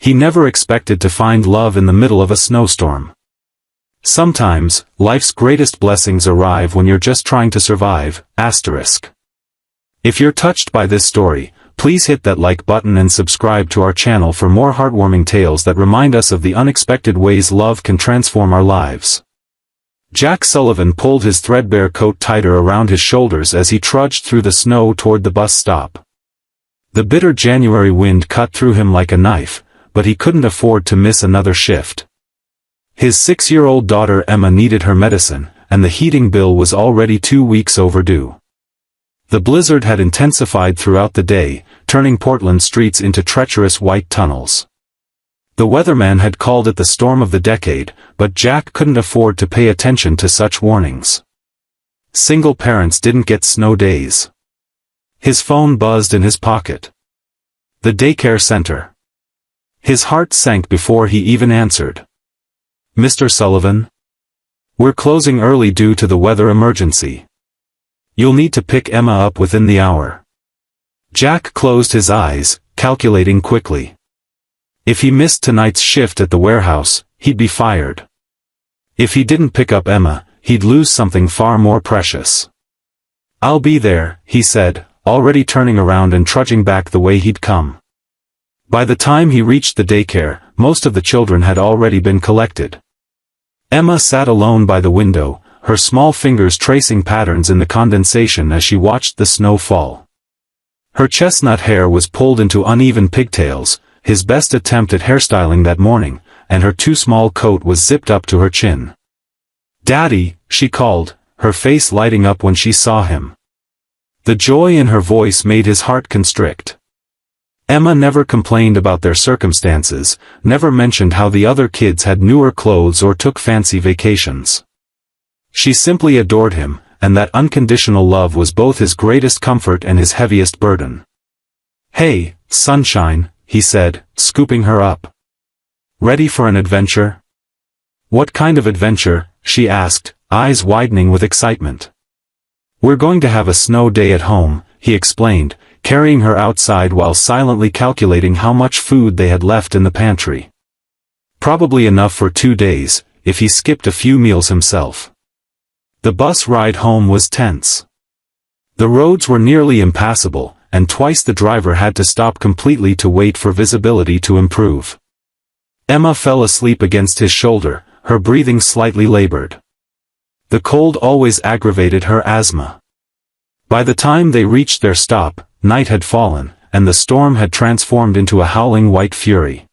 He never expected to find love in the middle of a snowstorm. Sometimes, life's greatest blessings arrive when you're just trying to survive. If you're touched by this story, please hit that like button and subscribe to our channel for more heartwarming tales that remind us of the unexpected ways love can transform our lives. Jack Sullivan pulled his threadbare coat tighter around his shoulders as he trudged through the snow toward the bus stop. The bitter January wind cut through him like a knife, but he couldn't afford to miss another shift. His 6-year-old daughter Emma needed her medicine, and the heating bill was already 2 weeks overdue. The blizzard had intensified throughout the day, turning Portland streets into treacherous white tunnels. The weatherman had called it the storm of the decade, but Jack couldn't afford to pay attention to such warnings. Single parents didn't get snow days. His phone buzzed in his pocket. The daycare center. His heart sank before he even answered. "Mr. Sullivan? We're closing early due to the weather emergency. You'll need to pick Emma up within the hour." Jack closed his eyes, calculating quickly. If he missed tonight's shift at the warehouse, he'd be fired. If he didn't pick up Emma, he'd lose something far more precious. "I'll be there," he said, already turning around and trudging back the way he'd come. By the time he reached the daycare, most of the children had already been collected. Emma sat alone by the window, her small fingers tracing patterns in the condensation as she watched the snow fall. Her chestnut hair was pulled into uneven pigtails, his best attempt at hairstyling that morning, and her too small coat was zipped up to her chin. "Daddy," she called, her face lighting up when she saw him. The joy in her voice made his heart constrict. Emma never complained about their circumstances, never mentioned how the other kids had newer clothes or took fancy vacations. She simply adored him, and that unconditional love was both his greatest comfort and his heaviest burden. "Hey, sunshine," he said, scooping her up. "Ready for an adventure?" "What kind of adventure?" she asked, eyes widening with excitement. "We're going to have a snow day at home," he explained, carrying her outside while silently calculating how much food they had left in the pantry. Probably enough for 2 days, if he skipped a few meals himself. The bus ride home was tense. The roads were nearly impassable, and twice the driver had to stop completely to wait for visibility to improve. Emma fell asleep against his shoulder, her breathing slightly labored. The cold always aggravated her asthma. By the time they reached their stop, night had fallen, and the storm had transformed into a howling white fury.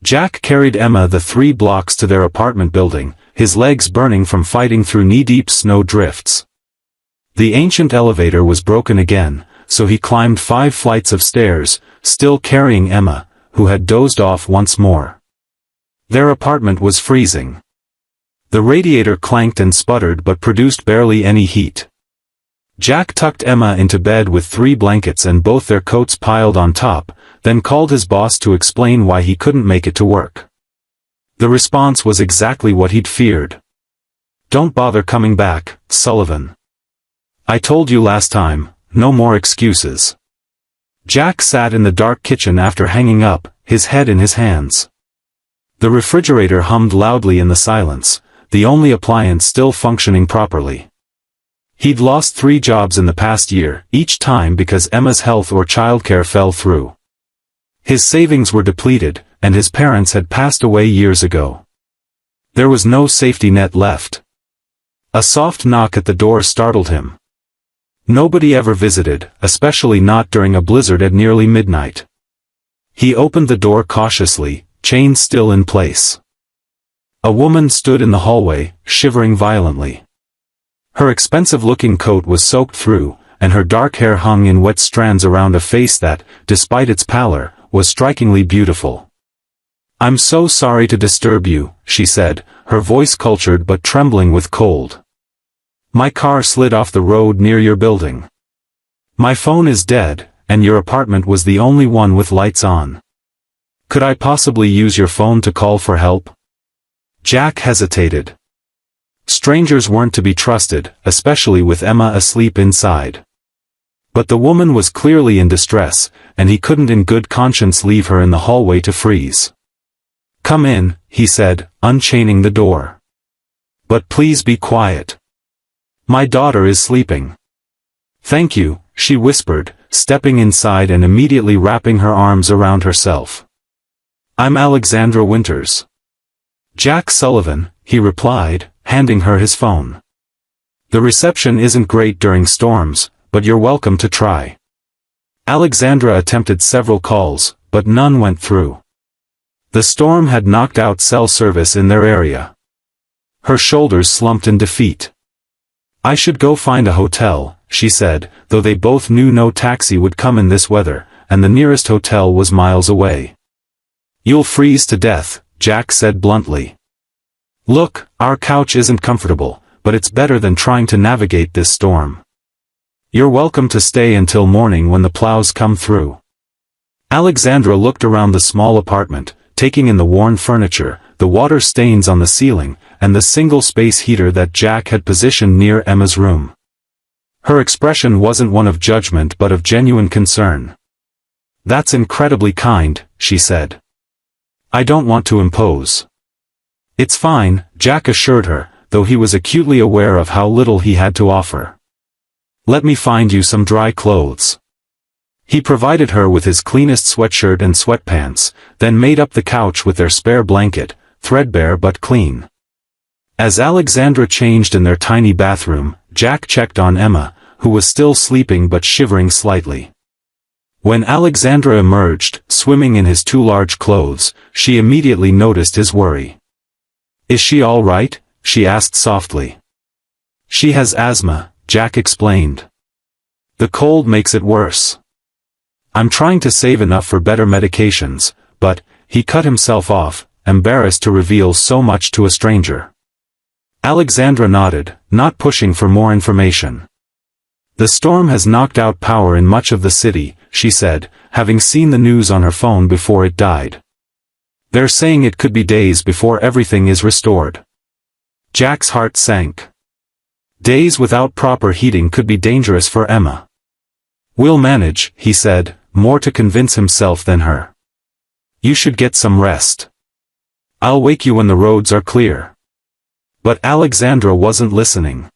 Jack carried Emma the 3 blocks to their apartment building, his legs burning from fighting through knee-deep snow drifts. The ancient elevator was broken again, so he climbed 5 flights of stairs, still carrying Emma, who had dozed off once more. Their apartment was freezing. The radiator clanked and sputtered but produced barely any heat. Jack tucked Emma into bed with 3 blankets and both their coats piled on top, then called his boss to explain why he couldn't make it to work. The response was exactly what he'd feared. "Don't bother coming back, Sullivan. I told you last time, no more excuses." Jack sat in the dark kitchen after hanging up, his head in his hands. The refrigerator hummed loudly in the silence, the only appliance still functioning properly. He'd lost 3 jobs in the past year, each time because Emma's health or childcare fell through. His savings were depleted, and his parents had passed away years ago. There was no safety net left. A soft knock at the door startled him. Nobody ever visited, especially not during a blizzard at nearly midnight. He opened the door cautiously, chain still in place. A woman stood in the hallway, shivering violently. Her expensive-looking coat was soaked through, and her dark hair hung in wet strands around a face that, despite its pallor, was strikingly beautiful. "I'm so sorry to disturb you," she said, her voice cultured but trembling with cold. "My car slid off the road near your building. My phone is dead, and your apartment was the only one with lights on. Could I possibly use your phone to call for help?" Jack hesitated. Strangers weren't to be trusted, especially with Emma asleep inside. But the woman was clearly in distress, and he couldn't in good conscience leave her in the hallway to freeze. "Come in," he said, unchaining the door. "But please be quiet. My daughter is sleeping." "Thank you," she whispered, stepping inside and immediately wrapping her arms around herself. "I'm Alexandra Winters." "Jack Sullivan," he replied, handing her his phone. "The reception isn't great during storms, but you're welcome to try." Alexandra attempted several calls, but none went through. The storm had knocked out cell service in their area. Her shoulders slumped in defeat. "I should go find a hotel," she said, though they both knew no taxi would come in this weather, and the nearest hotel was miles away. "You'll freeze to death," Jack said bluntly. "Look, our couch isn't comfortable, but it's better than trying to navigate this storm. You're welcome to stay until morning when the plows come through." Alexandra looked around the small apartment, taking in the worn furniture, the water stains on the ceiling, and the single-space heater that Jack had positioned near Emma's room. Her expression wasn't one of judgment but of genuine concern. "That's incredibly kind," she said. "I don't want to impose." "It's fine," Jack assured her, though he was acutely aware of how little he had to offer. "Let me find you some dry clothes." He provided her with his cleanest sweatshirt and sweatpants, then made up the couch with their spare blanket, threadbare but clean. As Alexandra changed in their tiny bathroom, Jack checked on Emma, who was still sleeping but shivering slightly. When Alexandra emerged, swimming in his too large clothes, she immediately noticed his worry. "Is she all right?" she asked softly. "She has asthma," Jack explained. "The cold makes it worse. I'm trying to save enough for better medications, but," he cut himself off, embarrassed to reveal so much to a stranger. Alexandra nodded, not pushing for more information. "The storm has knocked out power in much of the city," she said, having seen the news on her phone before it died. "They're saying it could be days before everything is restored." Jack's heart sank. Days without proper heating could be dangerous for Emma. "We'll manage," he said, more to convince himself than her. "You should get some rest. I'll wake you when the roads are clear." But Alexandra wasn't listening.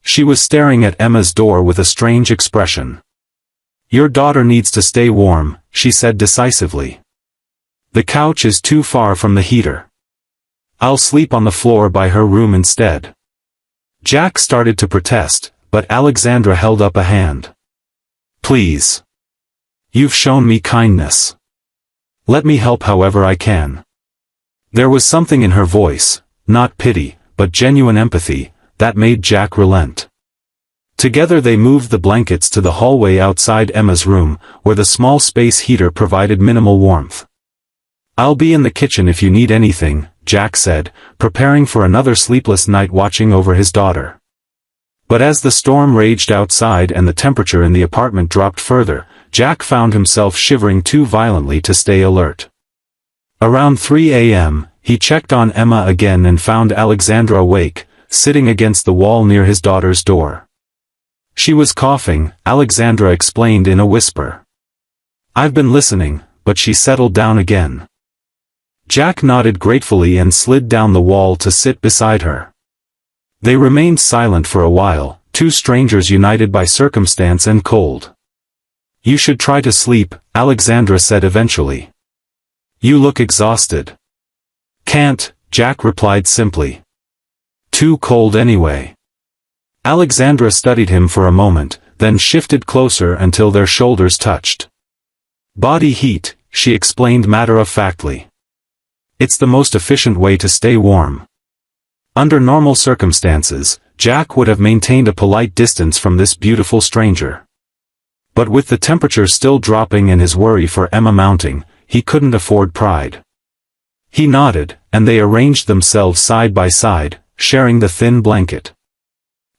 She was staring at Emma's door with a strange expression. "Your daughter needs to stay warm," she said decisively. "The couch is too far from the heater. I'll sleep on the floor by her room instead." Jack started to protest, but Alexandra held up a hand. "Please. You've shown me kindness. Let me help however I can." There was something in her voice, not pity, but genuine empathy, that made Jack relent. Together they moved the blankets to the hallway outside Emma's room, where the small space heater provided minimal warmth. "I'll be in the kitchen if you need anything," Jack said, preparing for another sleepless night watching over his daughter. But as the storm raged outside and the temperature in the apartment dropped further, Jack found himself shivering too violently to stay alert. Around 3 a.m., he checked on Emma again and found Alexandra awake, sitting against the wall near his daughter's door. She was coughing, Alexandra explained in a whisper. "I've been listening," but she settled down again. Jack nodded gratefully and slid down the wall to sit beside her. They remained silent for a while, two strangers united by circumstance and cold. "You should try to sleep," Alexandra said eventually. "You look exhausted." "Can't," Jack replied simply. "Too cold anyway." Alexandra studied him for a moment, then shifted closer until their shoulders touched. "Body heat," she explained matter-of-factly. "It's the most efficient way to stay warm." Under normal circumstances, Jack would have maintained a polite distance from this beautiful stranger. But with the temperature still dropping and his worry for Emma mounting, he couldn't afford pride. He nodded, and they arranged themselves side by side, sharing the thin blanket.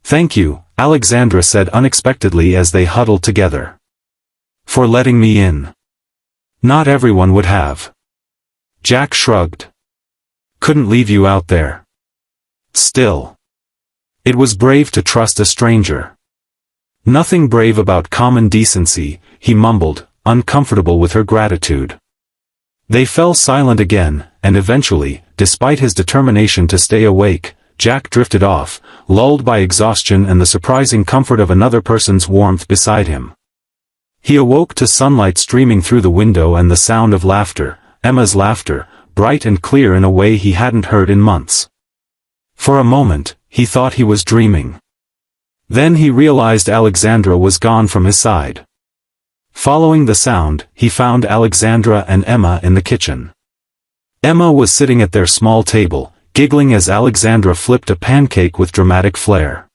"Thank you," Alexandra said unexpectedly as they huddled together. "For letting me in. Not everyone would have." Jack shrugged. "Couldn't leave you out there." Still. It was brave to trust a stranger. Nothing brave about common decency, he mumbled, uncomfortable with her gratitude. They fell silent again, and eventually, despite his determination to stay awake, Jack drifted off, lulled by exhaustion and the surprising comfort of another person's warmth beside him. He awoke to sunlight streaming through the window and the sound of laughter, Emma's laughter, bright and clear in a way he hadn't heard in months. For a moment, he thought he was dreaming. Then he realized Alexandra was gone from his side. Following the sound, he found Alexandra and Emma in the kitchen. Emma was sitting at their small table, giggling as Alexandra flipped a pancake with dramatic flair.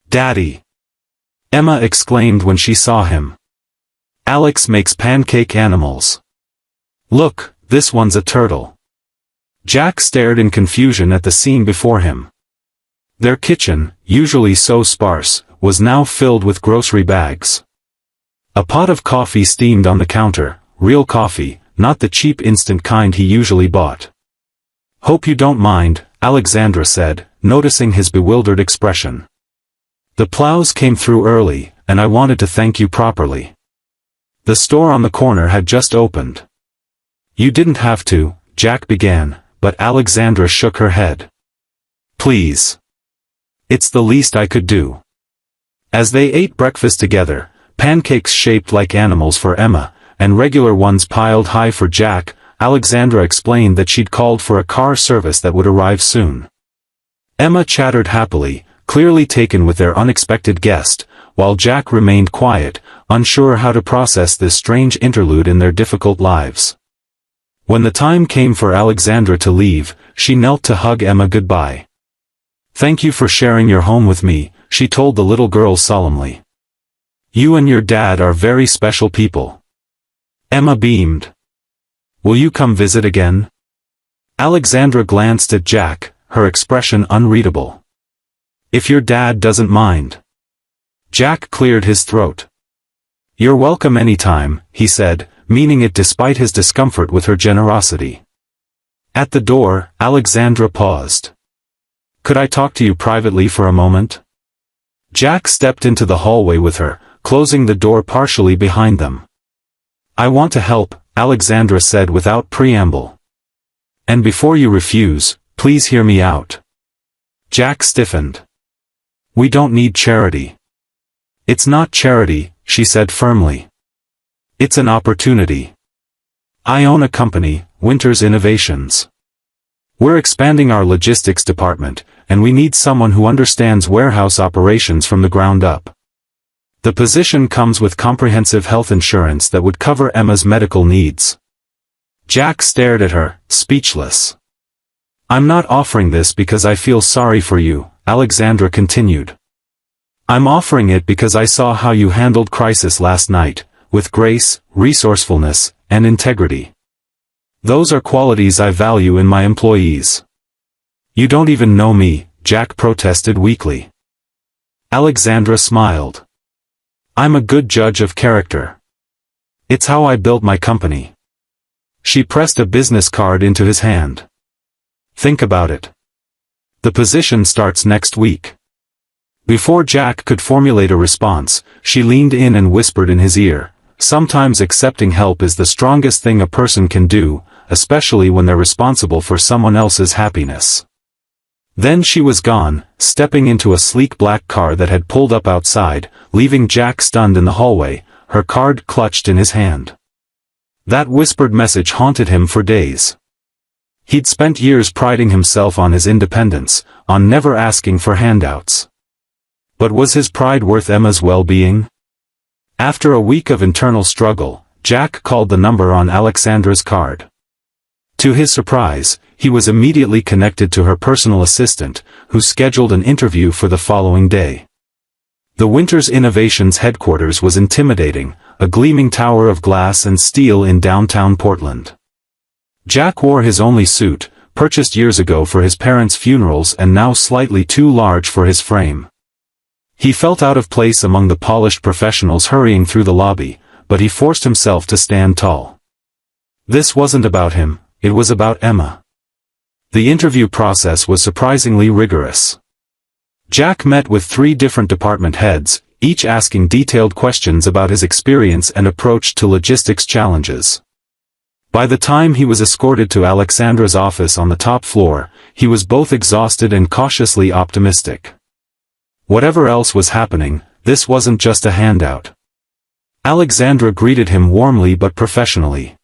"Daddy!" Emma exclaimed when she saw him. "Alex makes pancake animals. Look, this one's a turtle." Jack stared in confusion at the scene before him. Their kitchen, usually so sparse, was now filled with grocery bags. A pot of coffee steamed on the counter, real coffee, not the cheap instant kind he usually bought. "Hope you don't mind," Alexandra said, noticing his bewildered expression. "The plows came through early, and I wanted to thank you properly. The store on the corner had just opened." "You didn't have to," Jack began, but Alexandra shook her head. "Please. It's the least I could do." As they ate breakfast together, pancakes shaped like animals for Emma, and regular ones piled high for Jack, Alexandra explained that she'd called for a car service that would arrive soon. Emma chattered happily, clearly taken with their unexpected guest, while Jack remained quiet, unsure how to process this strange interlude in their difficult lives. When the time came for Alexandra to leave, she knelt to hug Emma goodbye. "Thank you for sharing your home with me," she told the little girl solemnly. "You and your dad are very special people." Emma beamed. "Will you come visit again?" Alexandra glanced at Jack, her expression unreadable. "If your dad doesn't mind." Jack cleared his throat. "You're welcome anytime," he said, meaning it despite his discomfort with her generosity. At the door, Alexandra paused. "Could I talk to you privately for a moment?" Jack stepped into the hallway with her, closing the door partially behind them. "I want to help," Alexandra said without preamble. "And before you refuse, please hear me out." Jack stiffened. "We don't need charity." "It's not charity," she said firmly. "It's an opportunity. I own a company, Winter's Innovations. We're expanding our logistics department, and we need someone who understands warehouse operations from the ground up. The position comes with comprehensive health insurance that would cover Emma's medical needs." Jack stared at her, speechless. "I'm not offering this because I feel sorry for you," Alexandra continued. "I'm offering it because I saw how you handled crisis last night, with grace, resourcefulness, and integrity. Those are qualities I value in my employees." "You don't even know me," Jack protested weakly. Alexandra smiled. "I'm a good judge of character. It's how I built my company." She pressed a business card into his hand. "Think about it. The position starts next week." Before Jack could formulate a response, she leaned in and whispered in his ear, "Sometimes accepting help is the strongest thing a person can do, especially when they're responsible for someone else's happiness." Then she was gone, stepping into a sleek black car that had pulled up outside, leaving Jack stunned in the hallway, her card clutched in his hand. That whispered message haunted him for days. He'd spent years priding himself on his independence, on never asking for handouts. But was his pride worth Emma's well-being? After a week of internal struggle, Jack called the number on Alexandra's card. To his surprise, he was immediately connected to her personal assistant, who scheduled an interview for the following day. The Winter's Innovations headquarters was intimidating, a gleaming tower of glass and steel in downtown Portland. Jack wore his only suit, purchased years ago for his parents' funerals and now slightly too large for his frame. He felt out of place among the polished professionals hurrying through the lobby, but he forced himself to stand tall. This wasn't about him, it was about Emma. The interview process was surprisingly rigorous. Jack met with 3 different department heads, each asking detailed questions about his experience and approach to logistics challenges. By the time he was escorted to Alexandra's office on the top floor, he was both exhausted and cautiously optimistic. Whatever else was happening, this wasn't just a handout. Alexandra greeted him warmly but professionally.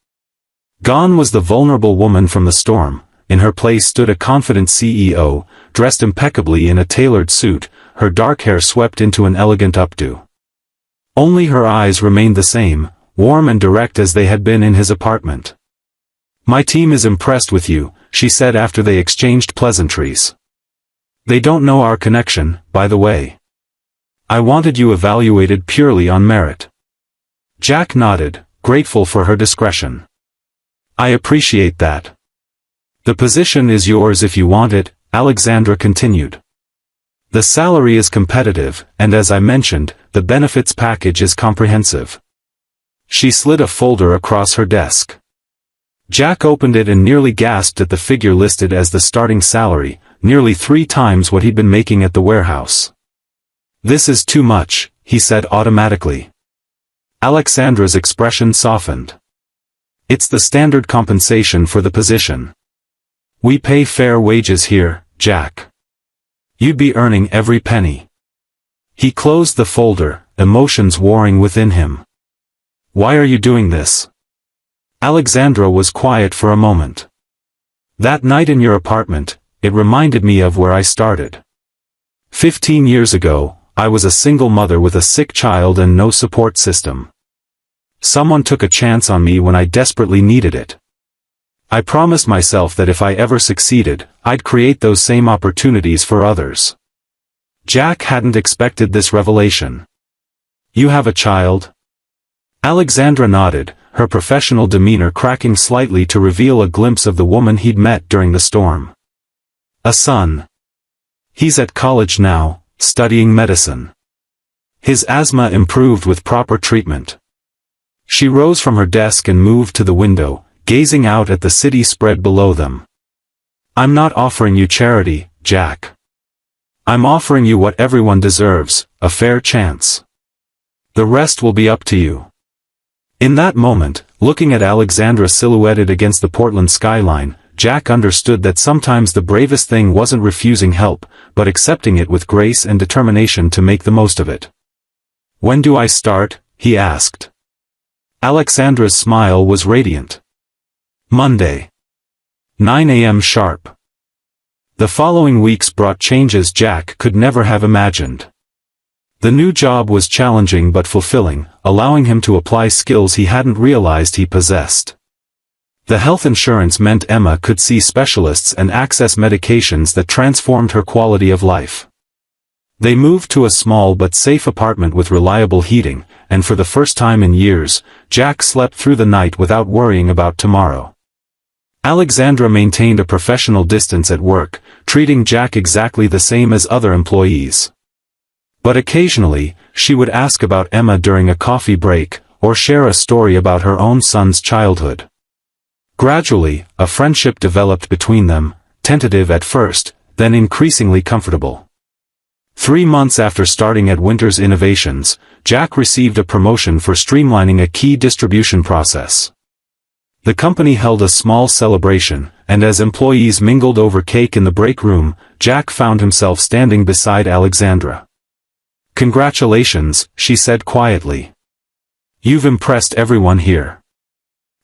Gone was the vulnerable woman from the storm. In her place stood a confident CEO, dressed impeccably in a tailored suit, her dark hair swept into an elegant updo. Only her eyes remained the same, warm and direct as they had been in his apartment. "My team is impressed with you," she said after they exchanged pleasantries. "They don't know our connection, by the way. I wanted you evaluated purely on merit." Jack nodded, grateful for her discretion. "I appreciate that. The position is yours if you want it," Alexandra continued. "The salary is competitive, and as I mentioned, the benefits package is comprehensive." She slid a folder across her desk. Jack opened it and nearly gasped at the figure listed as the starting salary, nearly 3 times what he'd been making at the warehouse. "This is too much," he said automatically. Alexandra's expression softened. "It's the standard compensation for the position. We pay fair wages here, Jack. You'd be earning every penny." He closed the folder, emotions warring within him. "Why are you doing this?" Alexandra was quiet for a moment. "That night in your apartment, it reminded me of where I started. 15 years ago, I was a single mother with a sick child and no support system. Someone took a chance on me when I desperately needed it. I promised myself that if I ever succeeded, I'd create those same opportunities for others." Jack hadn't expected this revelation. "You have a child?" Alexandra nodded, her professional demeanor cracking slightly to reveal a glimpse of the woman he'd met during the storm. "A son. He's at college now, studying medicine. His asthma improved with proper treatment." She rose from her desk and moved to the window, gazing out at the city spread below them. "I'm not offering you charity, Jack. I'm offering you what everyone deserves, a fair chance. The rest will be up to you." In that moment, looking at Alexandra silhouetted against the Portland skyline, Jack understood that sometimes the bravest thing wasn't refusing help, but accepting it with grace and determination to make the most of it. "When do I start?" he asked. Alexandra's smile was radiant. "Monday. 9 a.m. sharp." The following weeks brought changes Jack could never have imagined. The new job was challenging but fulfilling, allowing him to apply skills he hadn't realized he possessed. The health insurance meant Emma could see specialists and access medications that transformed her quality of life. They moved to a small but safe apartment with reliable heating, and for the first time in years, Jack slept through the night without worrying about tomorrow. Alexandra maintained a professional distance at work, treating Jack exactly the same as other employees. But occasionally, she would ask about Emma during a coffee break, or share a story about her own son's childhood. Gradually, a friendship developed between them, tentative at first, then increasingly comfortable. 3 months after starting at Winter's Innovations, Jack received a promotion for streamlining a key distribution process. The company held a small celebration, and as employees mingled over cake in the break room, Jack found himself standing beside Alexandra. "Congratulations," she said quietly. "You've impressed everyone here."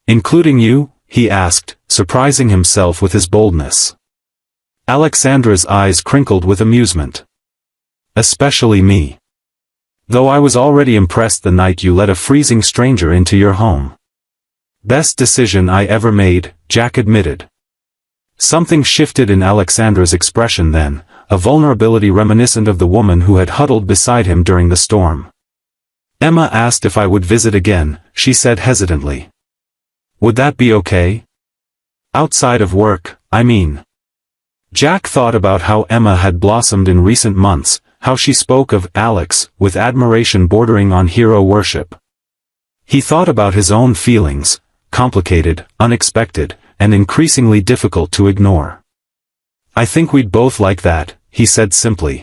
"Including you?" he asked, surprising himself with his boldness. Alexandra's eyes crinkled with amusement. "Especially me. Though I was already impressed the night you let a freezing stranger into your home." "Best decision I ever made," Jack admitted. Something shifted in Alexandra's expression then, a vulnerability reminiscent of the woman who had huddled beside him during the storm. "Emma asked if I would visit again," she said hesitantly. "Would that be okay? Outside of work, I mean." Jack thought about how Emma had blossomed in recent months, how she spoke of Alex with admiration bordering on hero worship. He thought about his own feelings, complicated, unexpected, and increasingly difficult to ignore. "I think we'd both like that," he said simply.